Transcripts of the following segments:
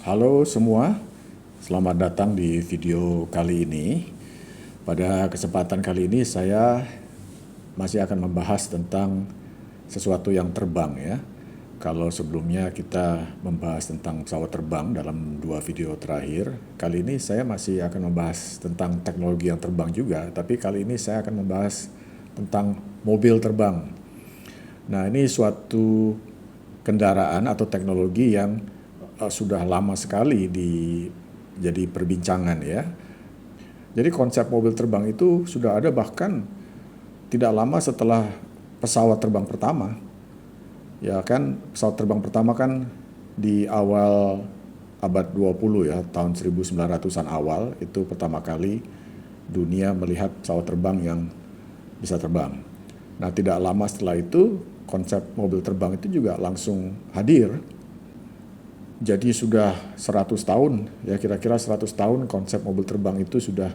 Halo semua, selamat datang di video kali ini. Pada kesempatan kali ini saya masih akan membahas tentang sesuatu yang terbang ya. Kalau sebelumnya kita membahas tentang pesawat terbang dalam 2 video terakhir, kali ini saya masih akan membahas tentang teknologi yang terbang juga, tapi kali ini saya akan membahas tentang mobil terbang. Nah, ini suatu kendaraan atau teknologi yang sudah lama sekali jadi perbincangan ya. Jadi konsep mobil terbang itu sudah ada bahkan tidak lama setelah pesawat terbang pertama. Ya kan, pesawat terbang pertama kan di awal abad 20 ya, tahun 1900-an awal itu pertama kali dunia melihat pesawat terbang yang bisa terbang. Nah, tidak lama setelah itu konsep mobil terbang itu juga langsung hadir. Jadi sudah 100 tahun, ya kira-kira 100 tahun konsep mobil terbang itu sudah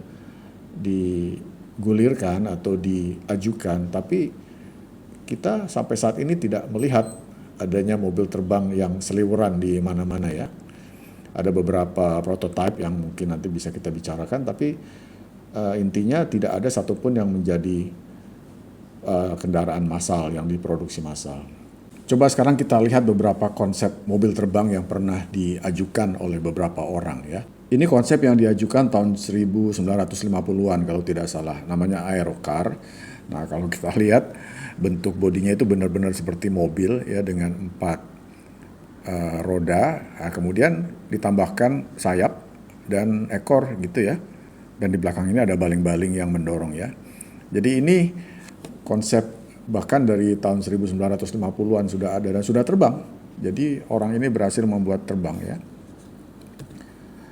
digulirkan atau diajukan, tapi kita sampai saat ini tidak melihat adanya mobil terbang yang seliweran di mana-mana ya. Ada beberapa prototipe yang mungkin nanti bisa kita bicarakan, tapi intinya tidak ada satupun yang menjadi kendaraan massal yang diproduksi massal. Coba sekarang kita lihat beberapa konsep mobil terbang yang pernah diajukan oleh beberapa orang ya. Ini konsep yang diajukan tahun 1950-an kalau tidak salah, namanya Aerocar. Nah, kalau kita lihat bentuk bodinya itu benar-benar seperti mobil ya, dengan 4 roda, nah, kemudian ditambahkan sayap dan ekor gitu ya. Dan di belakang ini ada baling-baling yang mendorong ya. Jadi ini konsep bahkan dari tahun 1950-an sudah ada dan sudah terbang. Jadi orang ini berhasil membuat terbang ya.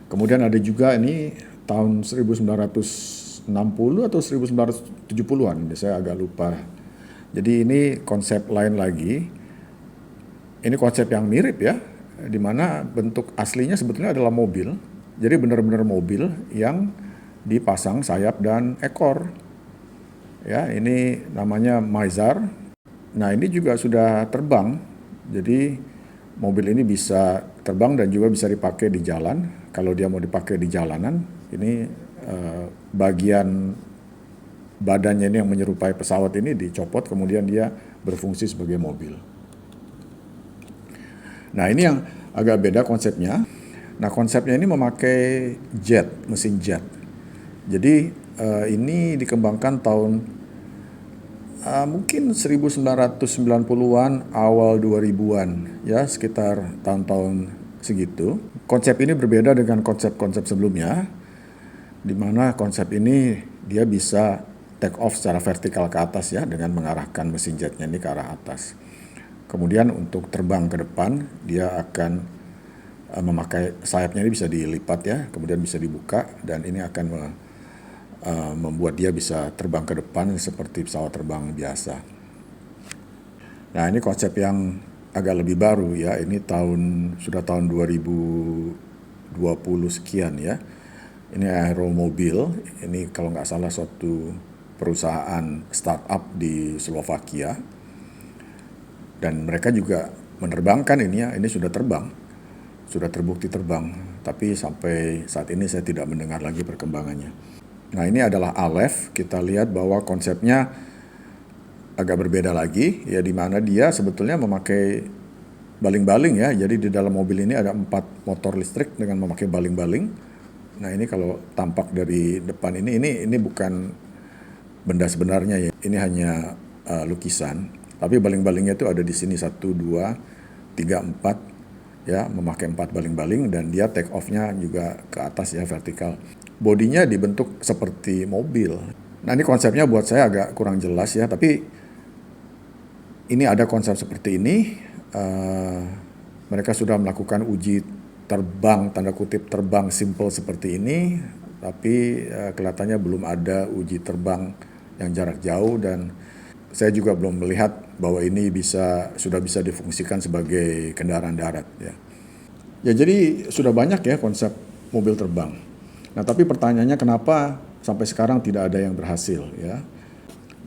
Kemudian ada juga ini tahun 1960 atau 1970-an, ini saya agak lupa. Jadi ini konsep lain lagi. Ini konsep yang mirip ya, di mana bentuk aslinya sebetulnya adalah mobil. Jadi benar-benar mobil yang dipasang sayap dan ekor. Ya, ini namanya Maizar. Nah, ini juga sudah terbang. Jadi mobil ini bisa terbang dan juga bisa dipakai di jalan. Kalau dia mau dipakai di jalanan, ini bagian badannya ini yang menyerupai pesawat ini dicopot, kemudian dia berfungsi sebagai mobil. Nah, ini yang agak beda konsepnya. Nah, konsepnya ini memakai jet, mesin jet. Jadi ini dikembangkan tahun mungkin 1990-an, awal 2000-an ya, sekitar tahun-tahun segitu. Konsep ini berbeda dengan konsep-konsep sebelumnya, di mana konsep ini dia bisa take off secara vertikal ke atas ya, dengan mengarahkan mesin jetnya ini ke arah atas. Kemudian untuk terbang ke depan dia akan memakai sayapnya ini bisa dilipat ya, kemudian bisa dibuka, dan ini akan membuat dia bisa terbang ke depan seperti pesawat terbang biasa. Nah, ini konsep yang agak lebih baru ya, ini sudah tahun 2020 sekian ya. Ini Aeromobil, ini kalau nggak salah suatu perusahaan startup di Slovakia. Dan mereka juga menerbangkan ini ya, ini sudah terbang, sudah terbukti terbang, tapi sampai saat ini saya tidak mendengar lagi perkembangannya. Nah, ini adalah Aleph. Kita lihat bahwa konsepnya agak berbeda lagi ya, di mana dia sebetulnya memakai baling-baling ya. Jadi di dalam mobil ini ada 4 motor listrik dengan memakai baling-baling. Nah, ini kalau tampak dari depan ini bukan benda sebenarnya ya. Ini hanya lukisan. Tapi baling-balingnya itu ada di sini 1, 2, 3, 4 ya, memakai 4 baling-baling, dan dia take off-nya juga ke atas ya, vertikal. Bodinya dibentuk seperti mobil. Nah, ini konsepnya buat saya agak kurang jelas ya, tapi ini ada konsep seperti ini. Mereka sudah melakukan uji terbang, tanda kutip terbang simple seperti ini, tapi kelihatannya belum ada uji terbang yang jarak jauh, dan saya juga belum melihat bahwa ini sudah bisa difungsikan sebagai kendaraan darat ya. Ya, jadi sudah banyak ya konsep mobil terbang. Nah, tapi pertanyaannya kenapa sampai sekarang tidak ada yang berhasil ya.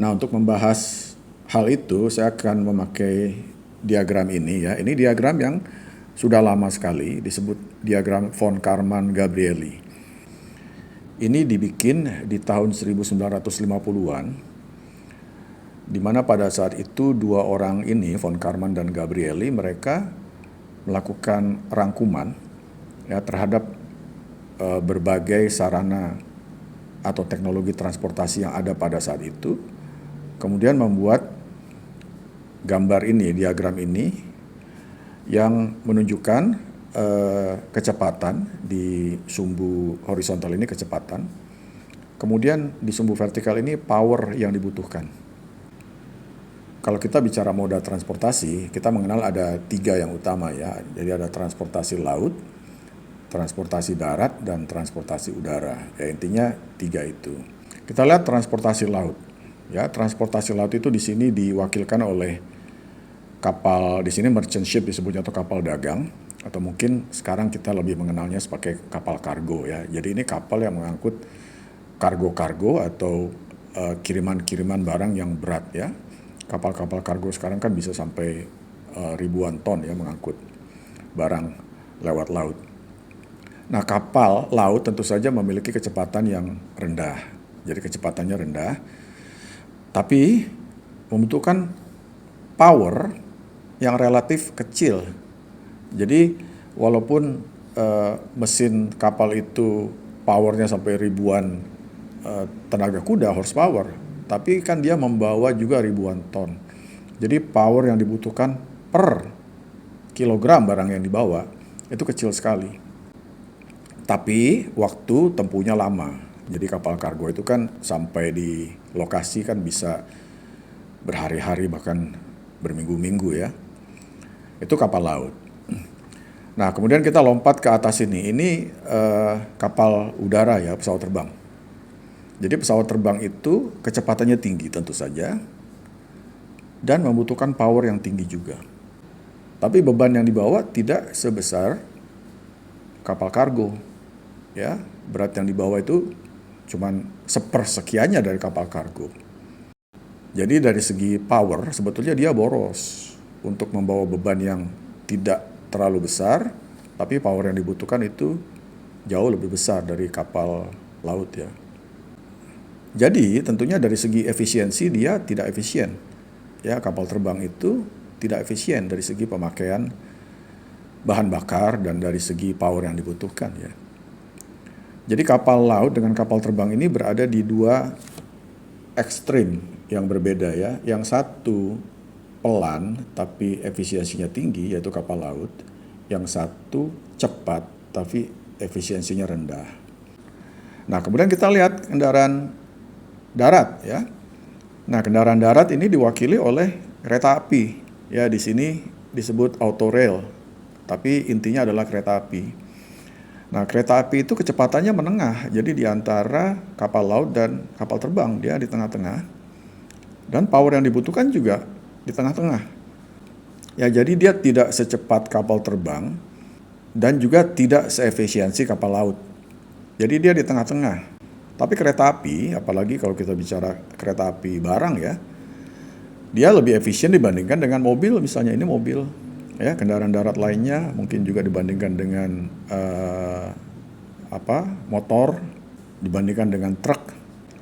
Nah, untuk membahas hal itu saya akan memakai diagram ini ya. Ini diagram yang sudah lama sekali, disebut diagram von Karman-Gabrieli. Ini dibikin di tahun 1950-an, di mana pada saat itu dua orang ini, von Karman dan Gabrieli, mereka melakukan rangkuman ya terhadap berbagai sarana atau teknologi transportasi yang ada pada saat itu, kemudian membuat gambar ini, diagram ini, yang menunjukkan kecepatan di sumbu horizontal ini kecepatan, kemudian di sumbu vertikal ini power yang dibutuhkan. Kalau kita bicara moda transportasi, kita mengenal ada 3 yang utama ya, jadi ada transportasi laut, transportasi darat, dan transportasi udara. Ya, intinya 3 itu. Kita lihat transportasi laut. Ya, transportasi laut itu di sini diwakilkan oleh kapal, di sini merchant ship disebutnya, atau kapal dagang, atau mungkin sekarang kita lebih mengenalnya sebagai kapal kargo ya. Jadi ini kapal yang mengangkut kargo-kargo atau kiriman-kiriman barang yang berat ya. Kapal-kapal kargo sekarang kan bisa sampai ribuan ton ya mengangkut barang lewat laut. Nah, kapal laut tentu saja memiliki kecepatan yang rendah. Jadi kecepatannya rendah, tapi membutuhkan power yang relatif kecil. Jadi walaupun mesin kapal itu powernya sampai ribuan tenaga kuda, horsepower, tapi kan dia membawa juga ribuan ton. Jadi power yang dibutuhkan per kilogram barang yang dibawa itu kecil sekali. Tapi waktu tempuhnya lama. Jadi kapal kargo itu kan sampai di lokasi kan bisa berhari-hari bahkan berminggu-minggu ya. Itu kapal laut. Nah, kemudian kita lompat ke atas ini. Ini kapal udara ya, pesawat terbang. Jadi pesawat terbang itu kecepatannya tinggi tentu saja dan membutuhkan power yang tinggi juga. Tapi beban yang dibawa tidak sebesar kapal kargo. Ya, berat yang dibawa itu cuman sepersekiannya dari kapal kargo. Jadi dari segi power sebetulnya dia boros untuk membawa beban yang tidak terlalu besar, tapi power yang dibutuhkan itu jauh lebih besar dari kapal laut ya. Jadi tentunya dari segi efisiensi dia tidak efisien. Ya, kapal terbang itu tidak efisien dari segi pemakaian bahan bakar dan dari segi power yang dibutuhkan ya. Jadi kapal laut dengan kapal terbang ini berada di 2 ekstrim yang berbeda ya. Yang satu pelan tapi efisiensinya tinggi yaitu kapal laut. Yang satu cepat tapi efisiensinya rendah. Nah, kemudian kita lihat kendaraan darat ya. Nah, kendaraan darat ini diwakili oleh kereta api. Ya, di sini disebut autorail. Tapi intinya adalah kereta api. Nah, kereta api itu kecepatannya menengah, jadi di antara kapal laut dan kapal terbang, dia di tengah-tengah. Dan power yang dibutuhkan juga di tengah-tengah. Ya, jadi dia tidak secepat kapal terbang dan juga tidak seefisiensi kapal laut. Jadi dia di tengah-tengah. Tapi kereta api, apalagi kalau kita bicara kereta api barang ya, dia lebih efisien dibandingkan dengan mobil, misalnya ini mobil. Ya, kendaraan darat lainnya mungkin juga dibandingkan dengan motor, dibandingkan dengan truk.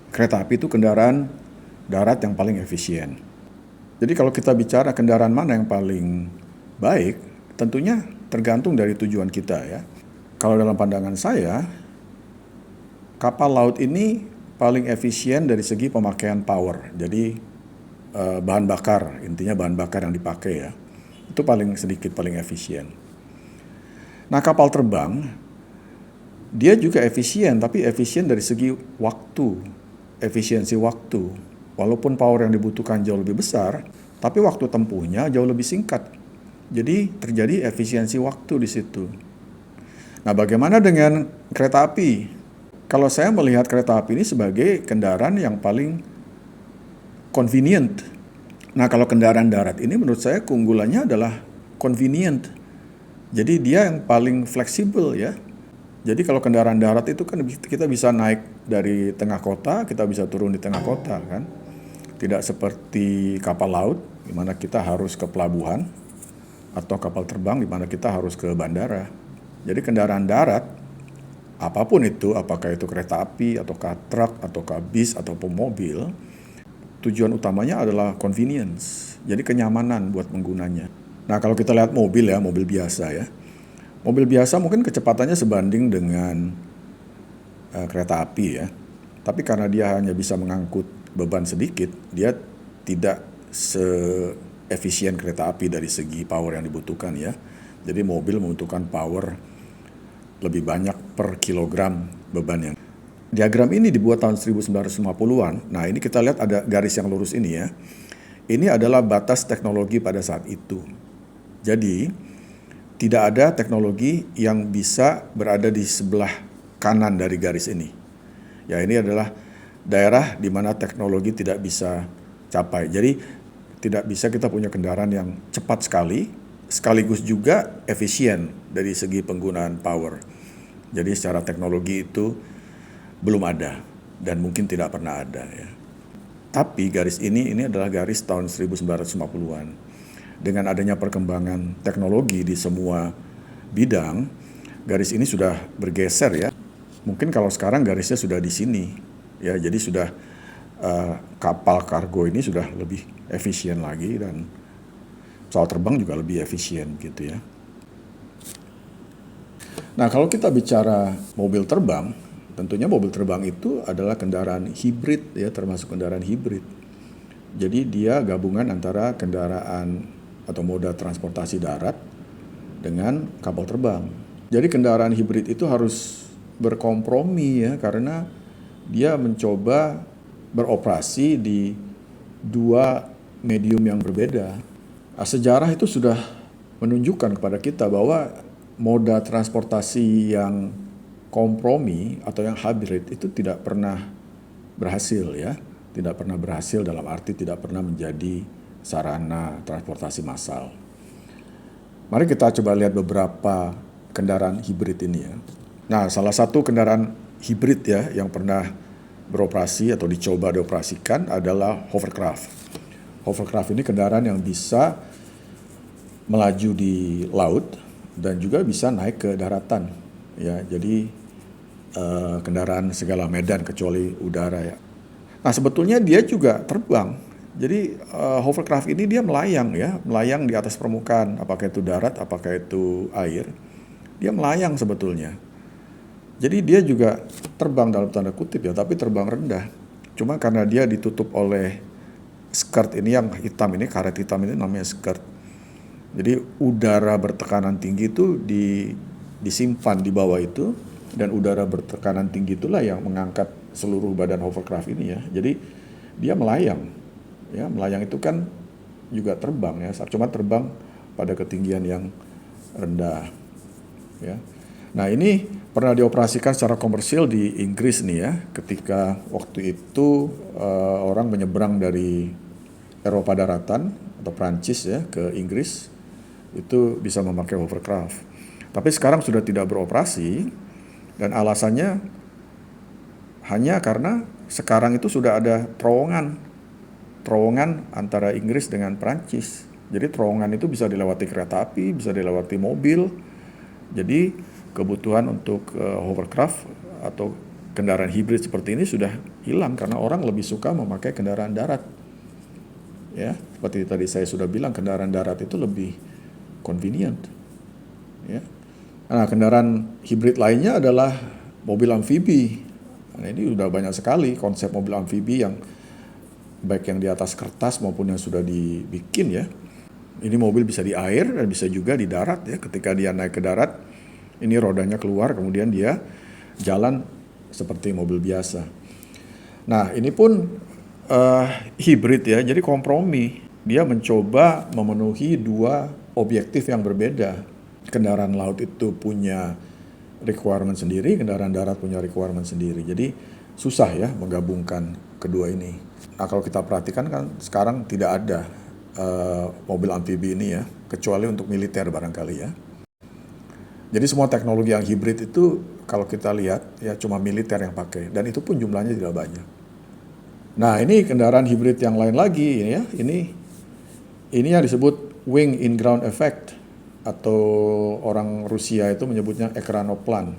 Kereta api itu kendaraan darat yang paling efisien. Jadi kalau kita bicara kendaraan mana yang paling baik, tentunya tergantung dari tujuan kita ya. Kalau dalam pandangan saya, kapal laut ini paling efisien dari segi pemakaian power. Jadi bahan bakar, intinya bahan bakar yang dipakai ya. Itu paling sedikit, paling efisien. Nah, kapal terbang, dia juga efisien, tapi efisien dari segi waktu, efisiensi waktu. Walaupun power yang dibutuhkan jauh lebih besar, tapi waktu tempuhnya jauh lebih singkat. Jadi terjadi efisiensi waktu di situ. Nah, bagaimana dengan kereta api? Kalau saya melihat kereta api ini sebagai kendaraan yang paling convenient. Nah, kalau kendaraan darat ini menurut saya keunggulannya adalah convenient. Jadi dia yang paling fleksibel ya. Jadi kalau kendaraan darat itu kan kita bisa naik dari tengah kota, kita bisa turun di tengah kota kan. Tidak seperti kapal laut, di mana kita harus ke pelabuhan. atau kapal terbang di mana kita harus ke bandara. Jadi kendaraan darat, apapun itu, apakah itu kereta api, ataukah truk, ataukah bis, ataupun mobil, tujuan utamanya adalah convenience, jadi kenyamanan buat penggunanya. Nah, kalau kita lihat mobil ya, mobil biasa ya. Mobil biasa mungkin kecepatannya sebanding dengan kereta api ya. Tapi karena dia hanya bisa mengangkut beban sedikit, dia tidak se-efisien kereta api dari segi power yang dibutuhkan ya. Jadi mobil membutuhkan power lebih banyak per kilogram beban yang. Diagram ini dibuat tahun 1950-an. Nah, ini kita lihat ada garis yang lurus ini ya. Ini adalah batas teknologi pada saat itu. Jadi, tidak ada teknologi yang bisa berada di sebelah kanan dari garis ini. Ya, ini adalah daerah di mana teknologi tidak bisa capai. Jadi, tidak bisa kita punya kendaraan yang cepat sekali, sekaligus juga efisien dari segi penggunaan power. Jadi, secara teknologi itu belum ada dan mungkin tidak pernah ada ya. Tapi garis ini adalah garis tahun 1950-an. Dengan adanya perkembangan teknologi di semua bidang, garis ini sudah bergeser ya. Mungkin kalau sekarang garisnya sudah di sini ya, jadi sudah kapal kargo ini sudah lebih efisien lagi dan pesawat terbang juga lebih efisien gitu ya. Nah, kalau kita bicara mobil terbang, tentunya mobil terbang itu adalah kendaraan hibrid ya, termasuk kendaraan hibrid. Jadi dia gabungan antara kendaraan atau moda transportasi darat dengan kapal terbang. Jadi kendaraan hibrid itu harus berkompromi ya, karena dia mencoba beroperasi di dua medium yang berbeda. Nah, sejarah itu sudah menunjukkan kepada kita bahwa moda transportasi yang kompromi atau yang hybrid itu tidak pernah berhasil ya, tidak pernah berhasil dalam arti tidak pernah menjadi sarana transportasi massal. Mari kita coba lihat beberapa kendaraan hibrid ini ya. Nah, salah satu kendaraan hibrid ya yang pernah beroperasi atau dicoba dioperasikan adalah hovercraft. Hovercraft ini kendaraan yang bisa melaju di laut dan juga bisa naik ke daratan ya. Jadi kendaraan segala medan kecuali udara ya. Nah, sebetulnya dia juga terbang. Jadi hovercraft ini dia melayang ya, melayang di atas permukaan, apakah itu darat, apakah itu air. Dia melayang sebetulnya. Jadi dia juga terbang dalam tanda kutip ya, tapi terbang rendah. Cuma karena dia ditutup oleh skirt ini yang hitam ini, karet hitam ini namanya skirt. Jadi udara bertekanan tinggi itu disimpan di bawah itu. Dan udara bertekanan tinggi itulah yang mengangkat seluruh badan hovercraft ini ya. Jadi dia melayang. Ya, melayang itu kan juga terbang ya, cuma terbang pada ketinggian yang rendah. Ya. Nah, ini pernah dioperasikan secara komersil di Inggris nih ya, ketika waktu itu orang menyeberang dari Eropa daratan atau Prancis ya ke Inggris, itu bisa memakai hovercraft. Tapi sekarang sudah tidak beroperasi. Dan alasannya hanya karena sekarang itu sudah ada terowongan antara Inggris dengan Prancis. Jadi terowongan itu bisa dilewati kereta api, bisa dilewati mobil. Jadi kebutuhan untuk hovercraft atau kendaraan hibrid seperti ini sudah hilang karena orang lebih suka memakai kendaraan darat. Ya, seperti tadi saya sudah bilang, kendaraan darat itu lebih convenient. Ya. Nah, kendaraan hibrid lainnya adalah mobil amfibi. Nah, ini sudah banyak sekali konsep mobil amfibi yang baik yang di atas kertas maupun yang sudah dibikin ya. Ini mobil bisa di air dan bisa juga di darat ya. Ketika dia naik ke darat, ini rodanya keluar, kemudian dia jalan seperti mobil biasa. Nah, ini pun hibrid ya, jadi kompromi. Dia mencoba memenuhi dua objektif yang berbeda. Kendaraan laut itu punya requirement sendiri, kendaraan darat punya requirement sendiri. Jadi susah ya menggabungkan kedua ini. Nah, kalau kita perhatikan kan sekarang tidak ada mobil amfibi ini ya, kecuali untuk militer barangkali ya. Jadi semua teknologi yang hibrid itu kalau kita lihat ya cuma militer yang pakai, dan itu pun jumlahnya tidak banyak. Nah, ini kendaraan hibrid yang lain lagi ya. Ini yang disebut wing in ground effect. atau orang Rusia itu menyebutnya ekranoplan.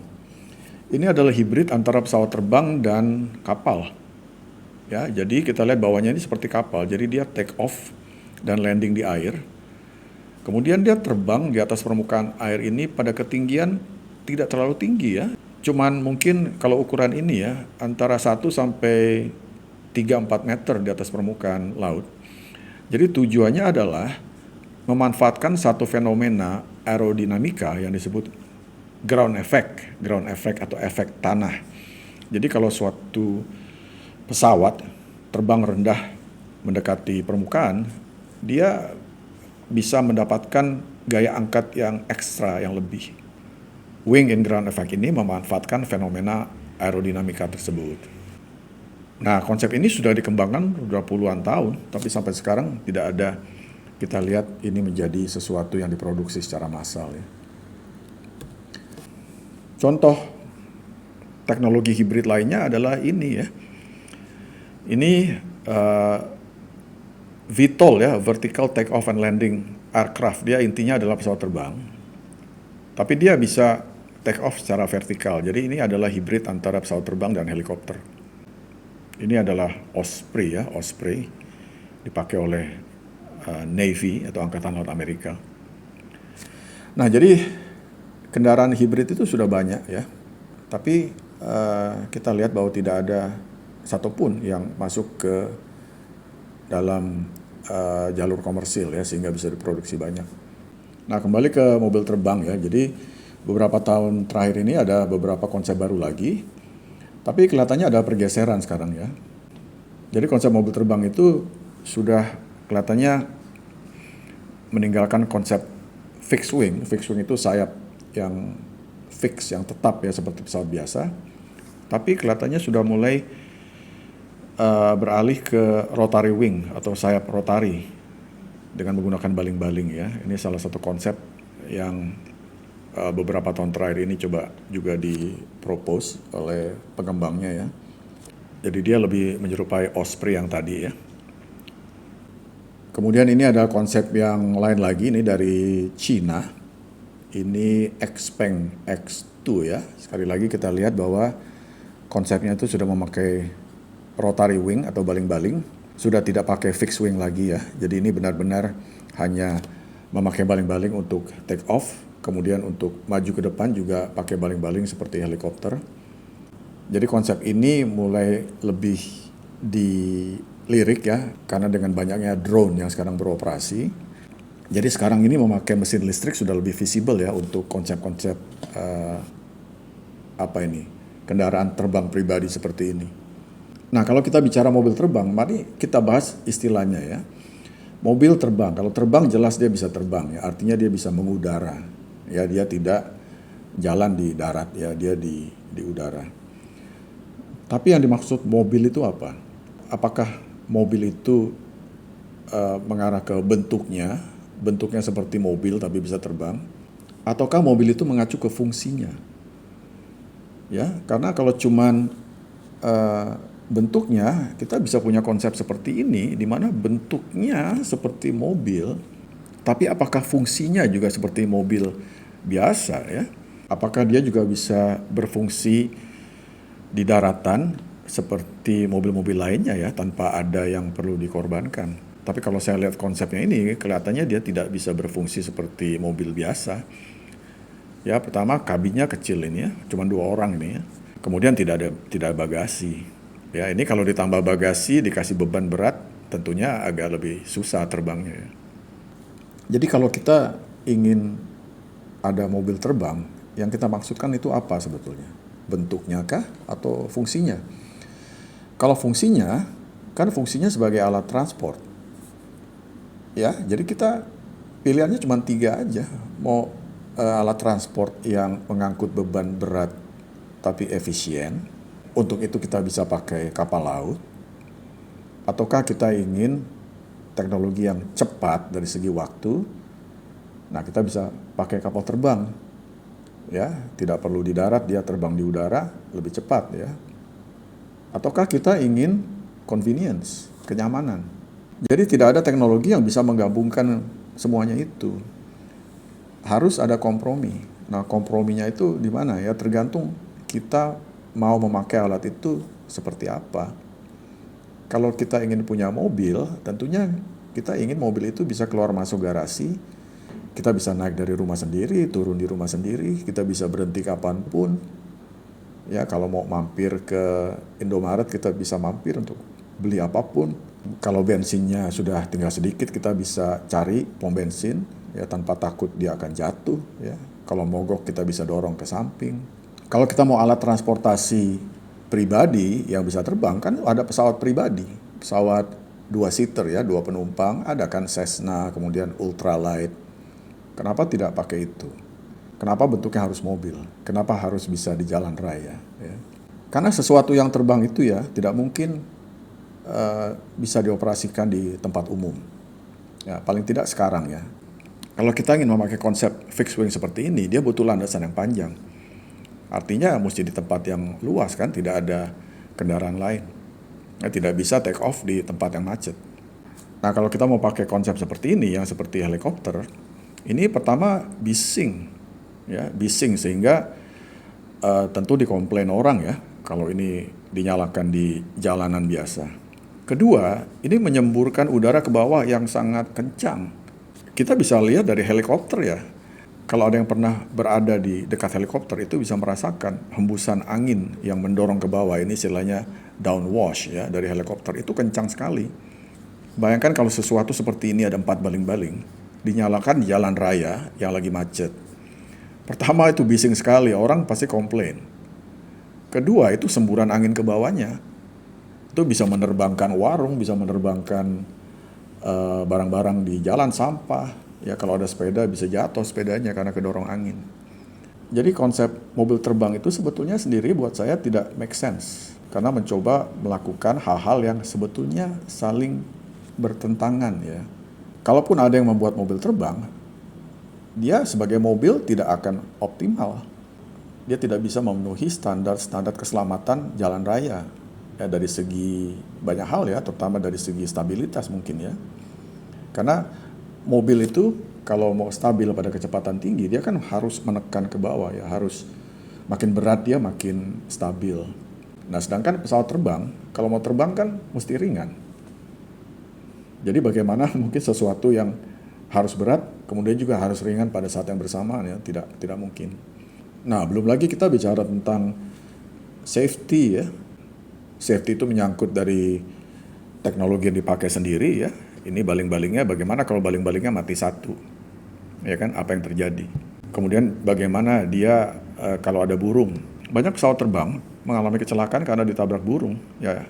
Ini adalah hibrid antara pesawat terbang dan kapal. Ya, jadi kita lihat bawahnya ini seperti kapal. Jadi dia take off dan landing di air. Kemudian dia terbang di atas permukaan air ini pada ketinggian tidak terlalu tinggi ya. Cuman mungkin kalau ukuran ini ya antara 1 sampai 3-4 meter di atas permukaan laut. Jadi tujuannya adalah memanfaatkan satu fenomena aerodinamika yang disebut ground effect atau efek tanah. Jadi kalau suatu pesawat terbang rendah mendekati permukaan, dia bisa mendapatkan gaya angkat yang ekstra, yang lebih. Wing in ground effect ini memanfaatkan fenomena aerodinamika tersebut. Nah, konsep ini sudah dikembangkan sudah puluhan tahun, tapi sampai sekarang tidak ada kita lihat ini menjadi sesuatu yang diproduksi secara massal ya. Contoh teknologi hibrid lainnya adalah ini ya. Ini VTOL ya, Vertical Take Off and Landing Aircraft. Dia intinya adalah pesawat terbang. Tapi dia bisa take off secara vertikal. Jadi ini adalah hibrid antara pesawat terbang dan helikopter. Ini adalah Osprey ya, Osprey dipakai oleh Navy atau Angkatan Laut Amerika. Nah, jadi kendaraan hibrid itu sudah banyak ya. Tapi kita lihat bahwa tidak ada satupun yang masuk ke dalam jalur komersil ya sehingga bisa diproduksi banyak. Nah, kembali ke mobil terbang ya. Jadi beberapa tahun terakhir ini ada beberapa konsep baru lagi. Tapi kelihatannya ada pergeseran sekarang ya. Jadi konsep mobil terbang itu sudah kelihatannya meninggalkan konsep fixed wing. Fixed wing itu sayap yang fix, yang tetap ya seperti pesawat biasa. Tapi kelihatannya sudah mulai beralih ke rotary wing atau sayap rotari dengan menggunakan baling-baling ya. Ini salah satu konsep yang beberapa tahun terakhir ini coba juga dipropose oleh pengembangnya ya. Jadi dia lebih menyerupai Osprey yang tadi ya. Kemudian ini ada konsep yang lain lagi, ini dari Cina. Ini Xpeng X2 ya. Sekali lagi kita lihat bahwa konsepnya itu sudah memakai rotary wing atau baling-baling. Sudah tidak pakai fixed wing lagi ya. Jadi ini benar-benar hanya memakai baling-baling untuk take off. Kemudian untuk maju ke depan juga pakai baling-baling seperti helikopter. Jadi konsep ini mulai lebih dilirik ya, karena dengan banyaknya drone yang sekarang beroperasi. Jadi sekarang ini memakai mesin listrik sudah lebih visible ya untuk konsep-konsep kendaraan terbang pribadi seperti ini. Nah, kalau kita bicara mobil terbang, mari kita bahas istilahnya ya. Mobil terbang, kalau terbang jelas dia bisa terbang ya, artinya dia bisa mengudara. Ya, dia tidak jalan di darat ya, dia di udara. Tapi yang dimaksud mobil itu apa? Apakah mobil itu mengarah ke bentuknya seperti mobil tapi bisa terbang? Ataukah mobil itu mengacu ke fungsinya? Ya, karena kalau cuman bentuknya, kita bisa punya konsep seperti ini, di mana bentuknya seperti mobil, tapi apakah fungsinya juga seperti mobil biasa ya? Apakah dia juga bisa berfungsi di daratan seperti mobil-mobil lainnya ya, tanpa ada yang perlu dikorbankan? Tapi kalau saya lihat konsepnya ini, kelihatannya dia tidak bisa berfungsi seperti mobil biasa. Ya, pertama kabinnya kecil ini ya, cuma 2 orang ini ya. Kemudian tidak ada bagasi. Ya, ini kalau ditambah bagasi, dikasih beban berat, tentunya agak lebih susah terbangnya ya. Jadi kalau kita ingin ada mobil terbang, yang kita maksudkan itu apa sebetulnya? Bentuknya kah atau fungsinya? Kalau fungsinya, kan fungsinya sebagai alat transport. Ya, jadi kita pilihannya cuma 3 aja. Mau alat transport yang mengangkut beban berat tapi efisien, untuk itu kita bisa pakai kapal laut, ataukah kita ingin teknologi yang cepat dari segi waktu, nah kita bisa pakai kapal terbang, ya, tidak perlu di darat, dia terbang di udara, lebih cepat ya. Ataukah kita ingin convenience, kenyamanan. Jadi tidak ada teknologi yang bisa menggabungkan semuanya itu. harus ada kompromi. Nah, komprominya itu di mana ya? Tergantung kita mau memakai alat itu seperti apa. Kalau kita ingin punya mobil, tentunya kita ingin mobil itu bisa keluar masuk garasi, kita bisa naik dari rumah sendiri, turun di rumah sendiri, kita bisa berhenti kapanpun. Ya, kalau mau mampir ke Indomaret, kita bisa mampir untuk beli apapun. Kalau bensinnya sudah tinggal sedikit, kita bisa cari pom bensin, ya tanpa takut dia akan jatuh. Ya, kalau mogok kita bisa dorong ke samping. Kalau kita mau alat transportasi pribadi yang bisa terbang, kan ada pesawat pribadi, pesawat 2-seater ya, 2 penumpang, ada kan Cessna, kemudian ultralight. Kenapa tidak pakai itu? Kenapa bentuknya harus mobil? Kenapa harus bisa di jalan raya? Ya. Karena sesuatu yang terbang itu ya tidak mungkin bisa dioperasikan di tempat umum. Ya, paling tidak sekarang ya. Kalau kita ingin memakai konsep fixed wing seperti ini, dia butuh landasan yang panjang. Artinya mesti di tempat yang luas kan, tidak ada kendaraan lain. Ya, tidak bisa take off di tempat yang macet. Nah, kalau kita mau pakai konsep seperti ini, yang seperti helikopter, ini pertama bising, ya bising sehingga tentu dikomplain orang ya kalau ini dinyalakan di jalanan biasa. Kedua, ini menyemburkan udara ke bawah yang sangat kencang. Kita bisa lihat dari helikopter ya. Kalau ada yang pernah berada di dekat helikopter itu bisa merasakan hembusan angin yang mendorong ke bawah, ini istilahnya downwash ya dari helikopter, itu kencang sekali. Bayangkan kalau sesuatu seperti ini ada 4 baling-baling, dinyalakan di jalan raya yang lagi macet. Pertama itu bising sekali, orang pasti komplain. Kedua itu semburan angin ke bawahnya. Itu bisa menerbangkan warung, bisa menerbangkan barang-barang di jalan, sampah. Ya kalau ada sepeda bisa jatuh sepedanya karena kedorong angin. Jadi konsep mobil terbang itu sebetulnya sendiri buat saya tidak make sense. Karena mencoba melakukan hal-hal yang sebetulnya saling bertentangan ya. Kalaupun ada yang membuat mobil terbang, dia sebagai mobil tidak akan optimal. Dia tidak bisa memenuhi standar keselamatan jalan raya. Ya, dari segi banyak hal ya, terutama dari segi stabilitas mungkin ya. Karena mobil itu kalau mau stabil pada kecepatan tinggi, dia kan harus menekan ke bawah ya, harus makin berat dia makin stabil. Nah, sedangkan pesawat terbang, kalau mau terbang kan mesti ringan. Jadi bagaimana mungkin sesuatu yang harus berat, kemudian juga harus ringan pada saat yang bersamaan ya, tidak mungkin. Nah, belum lagi kita bicara tentang safety ya. Safety itu menyangkut dari teknologi yang dipakai sendiri ya. Ini baling-balingnya, bagaimana kalau baling-balingnya mati satu? Ya kan, apa yang terjadi? Kemudian bagaimana dia kalau ada burung? Banyak pesawat terbang mengalami kecelakaan karena ditabrak burung. Ya,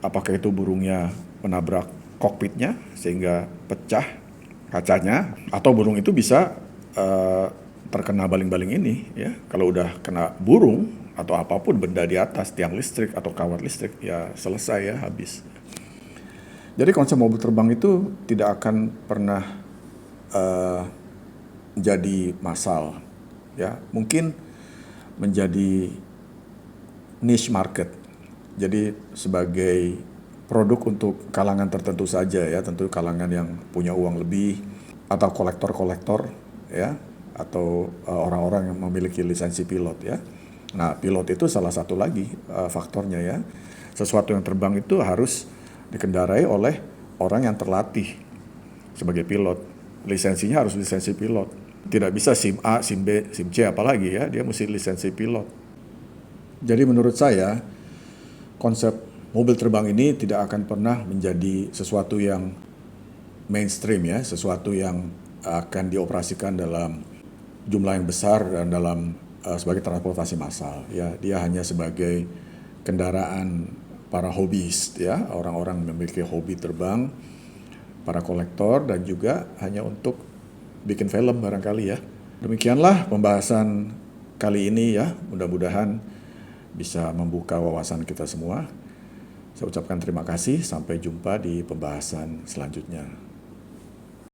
apakah itu burungnya menabrak kokpitnya sehingga pecah kacanya, atau burung itu bisa terkena baling-baling ini ya. Kalau udah kena burung atau apapun benda di atas tiang listrik atau kawat listrik ya selesai ya, habis. Jadi konsep mobil terbang itu tidak akan pernah jadi massal ya, mungkin menjadi niche market. Jadi sebagai produk untuk kalangan tertentu saja ya, tentu kalangan yang punya uang lebih atau kolektor-kolektor ya, atau orang-orang yang memiliki lisensi pilot ya. Nah, pilot itu salah satu lagi faktornya ya. Sesuatu yang terbang itu harus dikendarai oleh orang yang terlatih sebagai pilot. Lisensinya harus lisensi pilot. Tidak bisa SIM A, SIM B, SIM C apalagi ya, dia mesti lisensi pilot. Jadi menurut saya konsep mobil terbang ini tidak akan pernah menjadi sesuatu yang mainstream ya, sesuatu yang akan dioperasikan dalam jumlah yang besar dan dalam sebagai transportasi massal ya. Dia hanya sebagai kendaraan para hobis ya, orang-orang memiliki hobi terbang, para kolektor, dan juga hanya untuk bikin film barangkali ya. Demikianlah pembahasan kali ini ya, mudah-mudahan bisa membuka wawasan kita semua. Saya ucapkan terima kasih, sampai jumpa di pembahasan selanjutnya.